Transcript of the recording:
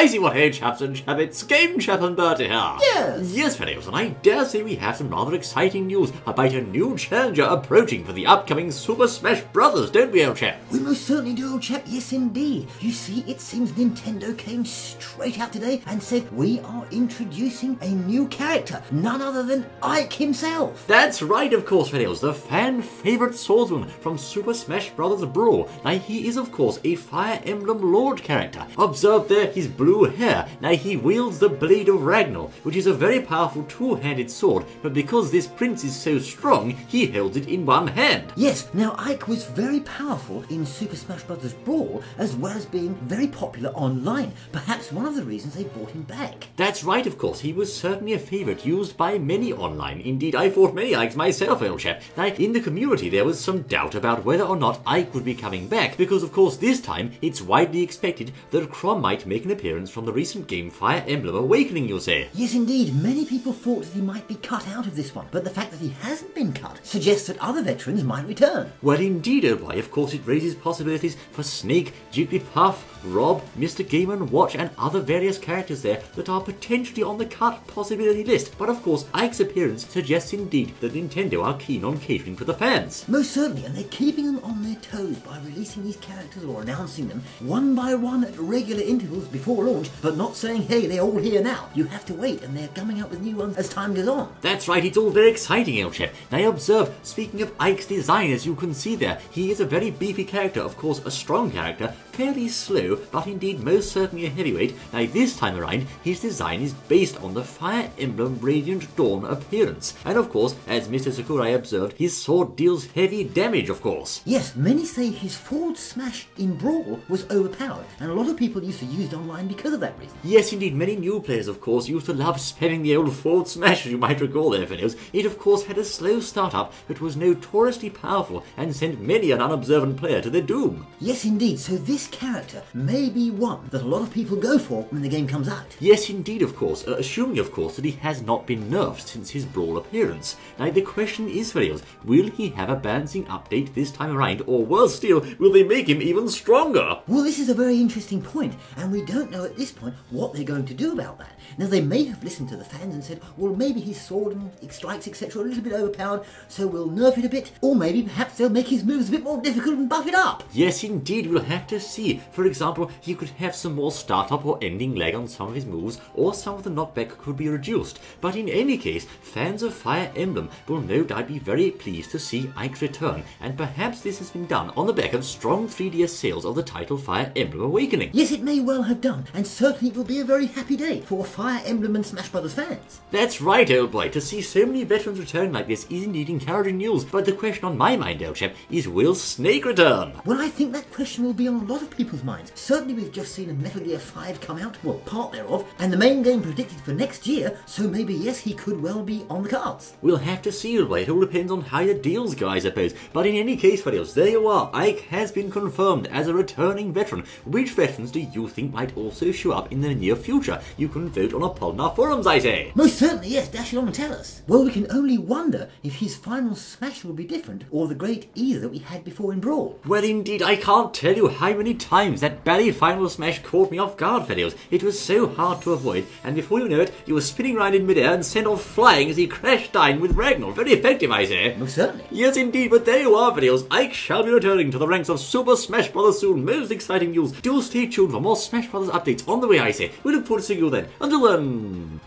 I see what, hey chaps and chappets, Game Chap and Bertie here. Yes, fellows, and I dare say we have some rather exciting news about a new challenger approaching for the upcoming Super Smash Bros., don't we, old chap? We most certainly do, old chap, yes indeed. You see, it seems Nintendo came straight out today and said we are introducing a new character, none other than Ike himself. That's right, of course, fellows, the fan-favourite swordsman from Super Smash Bros. Brawl. Now, he is, of course, a Fire Emblem Lord character. Observe there his blue hair. Now, he wields the Blade of Ragnell, which is a very powerful two-handed sword, but because this prince is so strong, he holds it in one hand. Yes, now Ike was very powerful in Super Smash Bros. Brawl, as well as being very popular online. Perhaps one of the reasons they brought him back. That's right, of course. He was certainly a favourite used by many online. Indeed, I fought many Ikes myself, old chap. Now, in the community, there was some doubt about whether or not Ike would be coming back, because, of course, this time, it's widely expected that Chrom might make an appearance from the recent game Fire Emblem Awakening, you'll say. Yes, indeed. Many people thought that he might be cut out of this one, but the fact that he hasn't been cut suggests that other veterans might return. Well, indeed, old boy. Of course, it raises possibilities for Snake, Jigglypuff, Rob, Mr. Game & Watch, and other various characters there that are potentially on the cut possibility list. But of course, Ike's appearance suggests indeed that Nintendo are keen on catering for the fans. Most certainly, and they're keeping them on their toes by releasing these characters or announcing them one by one at regular intervals before launch, but not saying, hey, they're all here now. You have to wait, and they're coming up with new ones as time goes on. That's right, it's all very exciting, old chap. Now observe, speaking of Ike's design, as you can see there, he is a very beefy character, of course a strong character, fairly slow, but indeed most certainly a heavyweight. Now this time around, his design is based on the Fire Emblem Radiant Dawn appearance. And of course, as Mr. Sakurai observed, his sword deals heavy damage, of course. Yes, many say his forward smash in Brawl was overpowered, and a lot of people used to use it online because of that reason. Yes, indeed, many new players, of course, used to love spamming the old forward smash, as you might recall there, fellows. It, of course, had a slow start-up, but was notoriously powerful and sent many an unobservant player to their doom. Yes, indeed, so this character may be one that a lot of people go for when the game comes out. Yes, indeed, of course, assuming, of course, that he has not been nerfed since his Brawl appearance. Now, the question is, fellows, will he have a balancing update this time around, or worse still, will they make him even stronger? Well, this is a very interesting point, and we don't know at this point what they're going to do about that. Now, they may have listened to the fans and said, well, maybe his sword and strikes, etc., are a little bit overpowered, so we'll nerf it a bit, or maybe perhaps they'll make his moves a bit more difficult and buff it up. Yes, indeed, we'll have to see. For example, he could have some more startup or ending lag on some of his moves, or some of the knockback could be reduced. But in any case, fans of Fire Emblem will no doubt be very pleased to see Ike's return, and perhaps this has been done on the back of strong 3DS sales of the title Fire Emblem Awakening. Yes, it may well have done, and certainly it will be a very happy day for Fire Emblem and Smash Bros. Fans. That's right, old boy. To see so many veterans return like this is indeed encouraging news, but the question on my mind, old chap, is will Snake return? Well, I think that question will be on a lot of people's minds. Certainly we've just seen a Metal Gear 5 come out, well, part thereof, and the main game predicted for next year, so maybe, yes, he could well be on the cards. We'll have to see, old boy. It all depends on how the deals go, I suppose. But in any case, fellows, there you are. Ike has been confirmed as a returning veteran. Which veterans do you think might also show up in the near future? You can vote on a poll on our forums, I say. Most certainly, yes, dash it on and tell us. Well, we can only wonder if his final smash will be different, or the great either that we had before in Brawl. Well, indeed, I can't tell you how many times that Barry final smash caught me off guard, fellows. It was so hard to avoid, and before you know it, you were spinning round in midair and sent off flying as he crashed down with Ragnell. Very effective, I say. Most certainly. Yes, indeed, but there you are, fellows. Ike shall be returning to the ranks of Super Smash Bros. Soon. Most exciting news. Do stay tuned for more Smash Bros. Updates on the way, I say. We look forward to seeing you then. Until then...